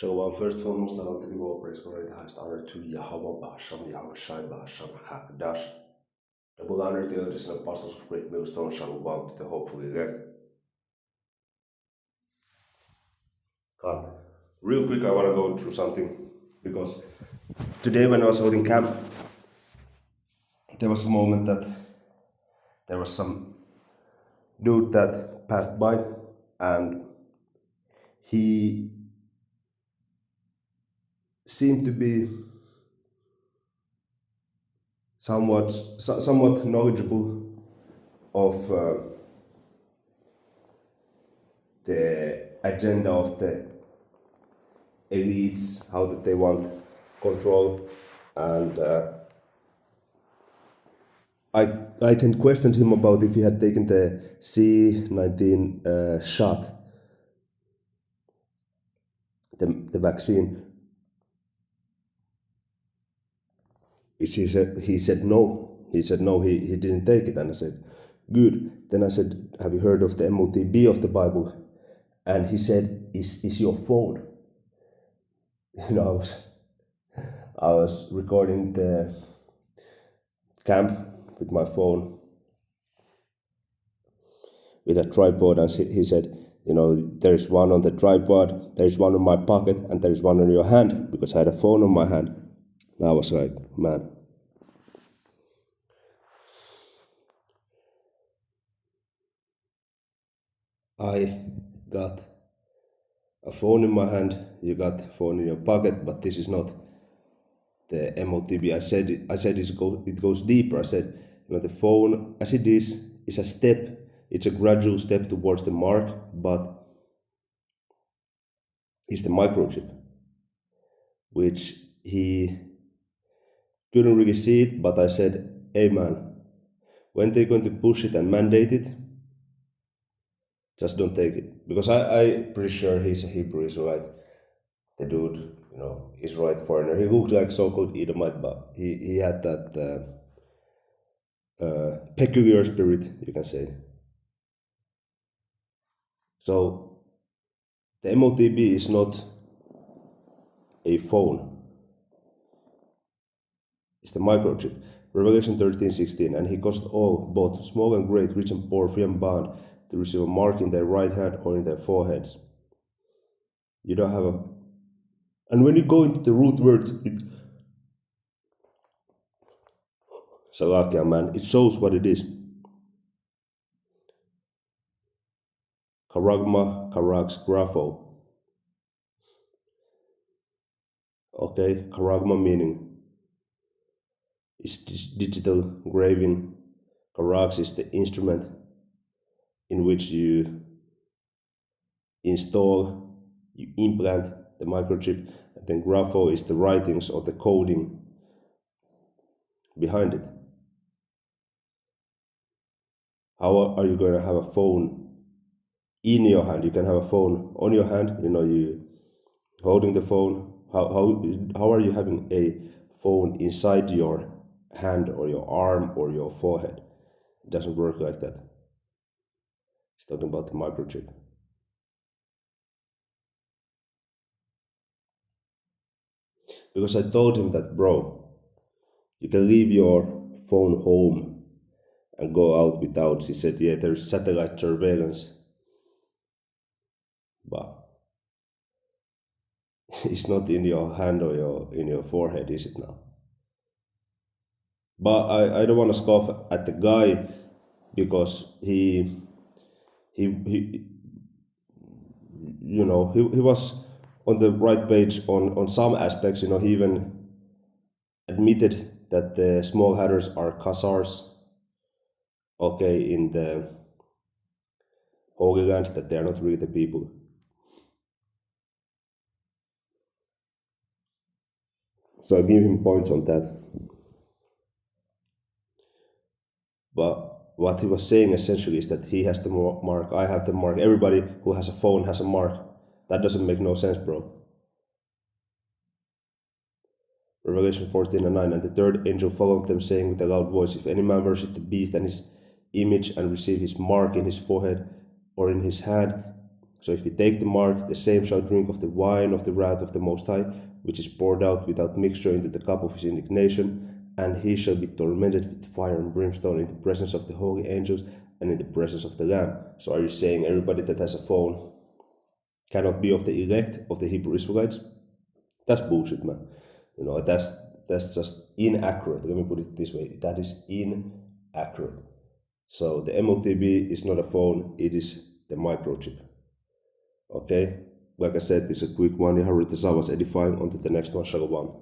Shalom, first och främst måste alltid vara uppreisgående det här startar till Jahava Basham, Jahava Shai Basham, Hakdash. The book honored the elders and apostles of great millstone Shalom to the hopefully elect. Real quick, I want to go through something because today when I was holding camp, there was a moment that there was some dude that passed by and he seemed to be somewhat knowledgeable of the agenda of the elites, how that they want control, and I then questioned him about if he had taken the C-19 shot, the vaccine. Which he said no. He said no, he didn't take it, and I said, good. Then I said, have you heard of the Motb of the Bible? And he said, is your phone? You know, I was recording the camp with my phone with a tripod, and he said, you know, there's one on the tripod, there's one in my pocket, and there's one in your hand, because I had a phone on my hand. And I was like, man. I got a phone in my hand, you got a phone in your pocket, but this is not the Motb. I said it goes deeper. I said, you know, the phone, as it is a step. It's a gradual step towards the mark, but it's the microchip, which he couldn't really see it, but I said, hey man, when they're going to push it and mandate it, just don't take it. Because I'm pretty sure he's a Hebrew Israelite. The dude, you know, Israelite foreigner. He looked like so-called Edomite, but he had that peculiar spirit, you can say. So, the Motb is not a phone. It's the microchip. Revelation 13:16, and he caused all, both small and great, rich and poor, free and bond, to receive a mark in their right hand or in their foreheads. You don't have a... And when you go into the root words, Salakia, man, it shows what it is. Karagma, Karax, Grapho. Okay, Karagma meaning is digital graving. Karax is the instrument in which you install, you implant the microchip, and then Grapho is the writings or the coding behind it. How are you going to have a phone in your hand? You can have a phone on your hand, you know, you holding the phone. How are you having a phone inside your hand or your arm or your forehead? It doesn't work like that. He's talking about the microchip. Because I told him that, bro, you can leave your phone home and go out without. He said, yeah, there's satellite surveillance, but it's not in your hand or in your forehead, is it now? But I don't want to scoff at the guy, because he you know, he was on the right page on some aspects. You know, he even admitted that the small hatters are Khazars, okay, in the Holy Land, that they are not really the people. So I give him points on that. But what he was saying essentially is that he has the mark, I have the mark, everybody who has a phone has a mark. That doesn't make no sense, bro. Revelation 14:9, and the third angel followed them, saying with a loud voice, if any man worship the beast and his image and receive his mark in his forehead or in his hand, So if we take the mark, the same shall drink of the wine of the wrath of the Most High, which is poured out without mixture into the cup of his indignation, and he shall be tormented with fire and brimstone in the presence of the holy angels and in the presence of the Lamb. So are you saying everybody that has a phone cannot be of the elect of the Hebrew Israelites? That's bullshit, man. You know, that's just inaccurate. Let me put it this way. That is inaccurate. So the Motb is not a phone, it is the microchip. Okay? Like I said, this is a quick one. I hope this was edifying. On to the next one. Shalom.